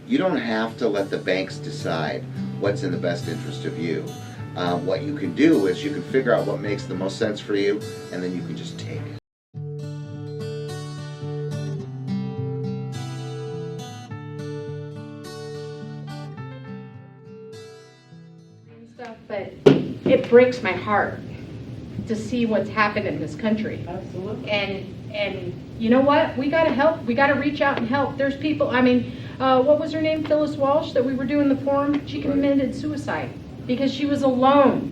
You don't have to let the banks decide what's in the best interest of you. What you can do is you can figure out what makes the most sense for you, and then you can just take it. But it breaks my heart to see what's happened in this country. Absolutely. And you know what? We got to help. We got to reach out and help. There's people. I mean, what was her name? Phyllis Walsh, that we were doing the forum. She committed suicide because she was alone.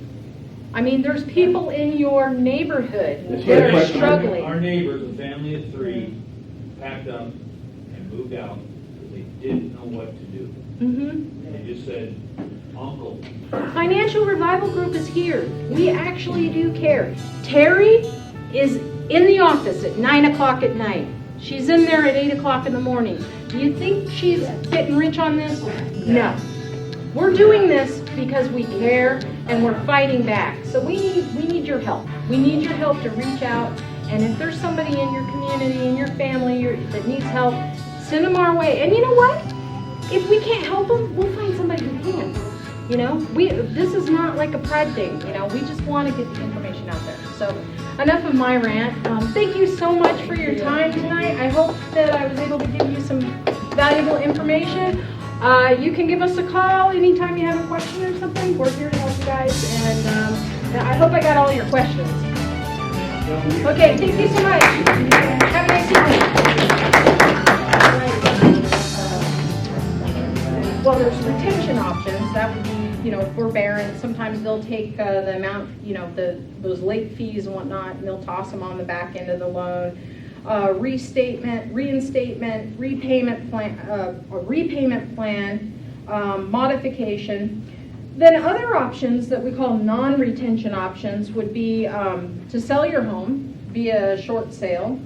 I mean, there's people in your neighborhood that are struggling. Our neighbors, a family of 3, packed up and moved out because they didn't know what to do. Mm-hmm. They just said, "Uncle." Financial Revival Group is here. We actually do care. Terry is in the office at 9 o'clock at night. She's in there at 8 o'clock in the morning. Do you think she's getting rich on this? No. We're doing this because we care and we're fighting back. So we need your help. We need your help to reach out. And if there's somebody in your community, in your family that needs help, send them our way. And you know what? If we can't help them, we'll find somebody who can. You know, this is not like a pride thing. You know, we just want to get the information out there. So enough of my rant. Thank you so much for your time tonight. I hope that I was able to give you some valuable information. You can give us a call anytime you have a question or something. We're here to help you guys. And I hope I got all your questions. Okay, thank you so much. Have a nice evening. Well, there's retention options. That would be, you know, forbearance. Sometimes they'll take the amount, you know, those late fees and whatnot, and they'll toss them on the back end of the loan. Restatement, reinstatement, repayment plan, modification. Then other options that we call non-retention options would be to sell your home via short sale,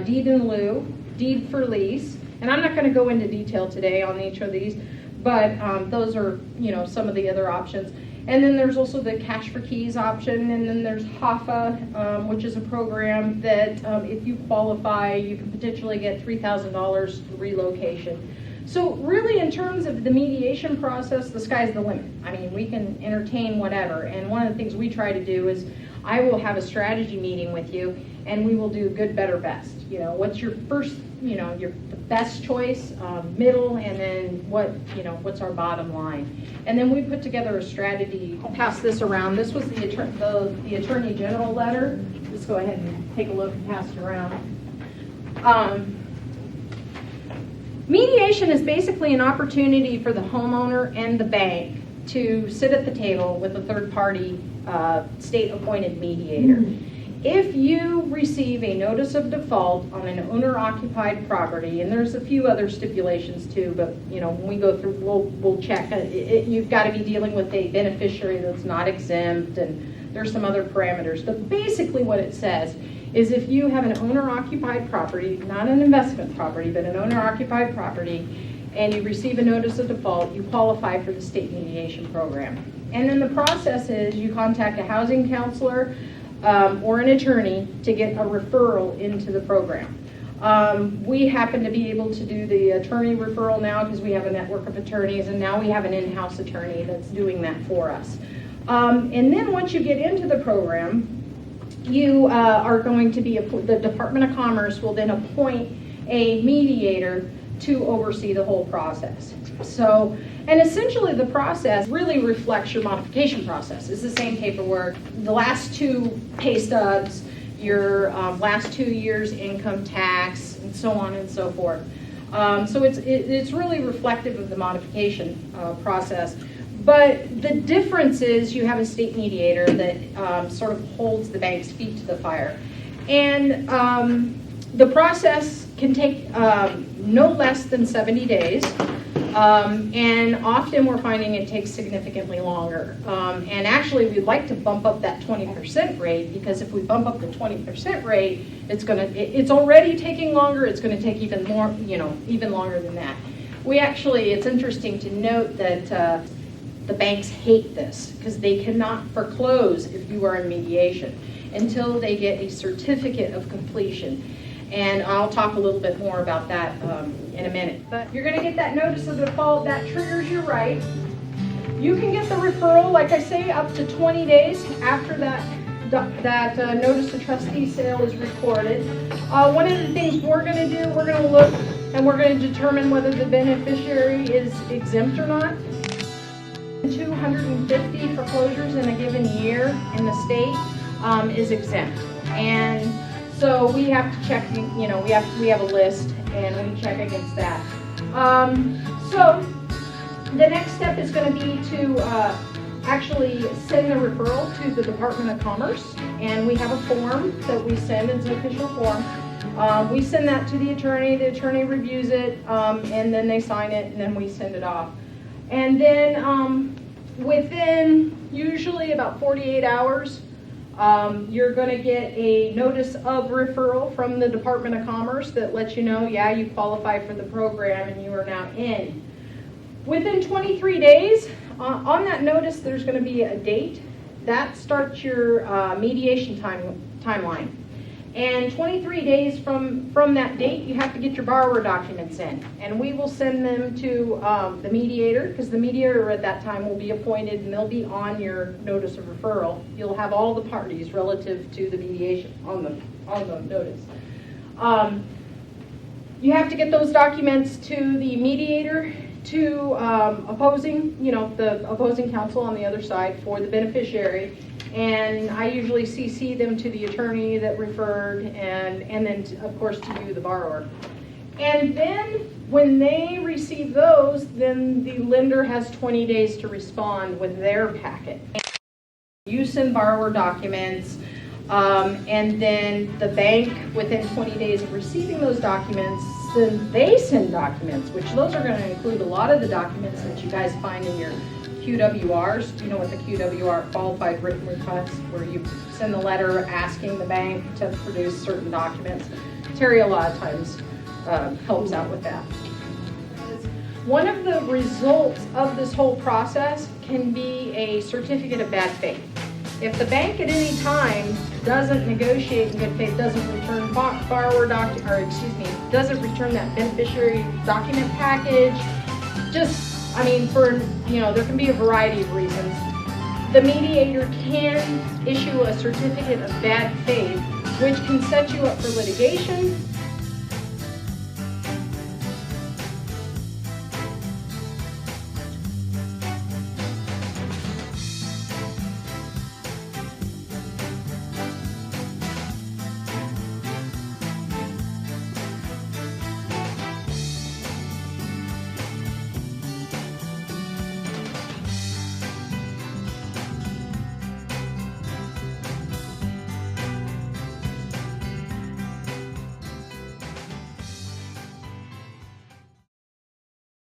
deed in lieu, deed for lease. And I'm not going to go into detail today on each of these, but those are, you know, some of the other options. And then there's also the cash for keys option, and then there's HOFA, which is a program that if you qualify, you can potentially get $3,000 relocation. So really, in terms of the mediation process, the sky's the limit. I mean, we can entertain whatever. And one of the things we try to do is I will have a strategy meeting with you, and we will do good, better, best. You know, what's your first, you know, the best choice, middle, and then what's our bottom line. And then we put together a strategy. I'll pass this around. This was the Attorney General letter. Let's go ahead and take a look and pass it around. Mediation is basically an opportunity for the homeowner and the bank to sit at the table with a third-party state-appointed mediator. If you receive a notice of default on an owner-occupied property, and there's a few other stipulations too, but you know, when we go through, we'll check. You've got to be dealing with a beneficiary that's not exempt, and there's some other parameters. But basically, what it says is if you have an owner-occupied property, not an investment property, but an owner-occupied property, and you receive a notice of default, you qualify for the state mediation program. And then the process is you contact a housing counselor or an attorney to get a referral into the program. We happen to be able to do the attorney referral now because we have a network of attorneys, and now we have an in-house attorney that's doing that for us. And then once you get into the program, you are going to be, the Department of Commerce will then appoint a mediator to oversee the whole process. So, and essentially the process really reflects your modification process. It's the same paperwork, the last 2 pay stubs, your last 2 years income tax, and so on and so forth. So it's really reflective of the modification process. But the difference is you have a state mediator that sort of holds the bank's feet to the fire. And the process can take no less than 70 days. And often we're finding it takes significantly longer. And actually, we'd like to bump up that 20% rate, because if we bump up the 20% rate, it's already taking longer. It's going to take even more, even longer than that. It's interesting to note that the banks hate this because they cannot foreclose if you are in mediation until they get a certificate of completion. And I'll talk a little bit more about that in a minute. But you're gonna get that notice of default, that triggers your right. You can get the referral, like I say, up to 20 days after that notice of trustee sale is recorded. One of the things we're gonna do, we're gonna look and we're gonna determine whether the beneficiary is exempt or not. 250 foreclosures in a given year in the state is exempt. And so we have to check, you know, we have a list and we check against that. So the next step is going to be to actually send a referral to the Department of Commerce, and we have a form that we send. It's an official form. We send that to the attorney reviews it, and then they sign it, and then we send it off. And then within usually about 48 hours, you're going to get a notice of referral from the Department of Commerce that lets you know, yeah, you qualify for the program and you are now in. Within 23 days, on that notice, there's going to be a date. That starts your mediation timeline. And 23 days from that date, you have to get your borrower documents in. And we will send them to the mediator, because the mediator at that time will be appointed and they'll be on your notice of referral. You'll have all the parties relative to the mediation on the notice. You have to get those documents to the mediator, to the opposing counsel on the other side for the beneficiary. And I usually CC them to the attorney that referred and then, of course, to you, the borrower. And then when they receive those, then the lender has 20 days to respond with their packet. You send borrower documents, and then the bank, within 20 days of receiving those documents, then they send documents, which those are going to include a lot of the documents that you guys find in your QWRs. You know what the QWR, qualified written request, where you send the letter asking the bank to produce certain documents. Terry a lot of times helps out with that. One of the results of this whole process can be a certificate of bad faith. If the bank at any time doesn't negotiate in good faith, doesn't return doesn't return that beneficiary document package, there can be a variety of reasons. The mediator can issue a certificate of bad faith, which can set you up for litigation,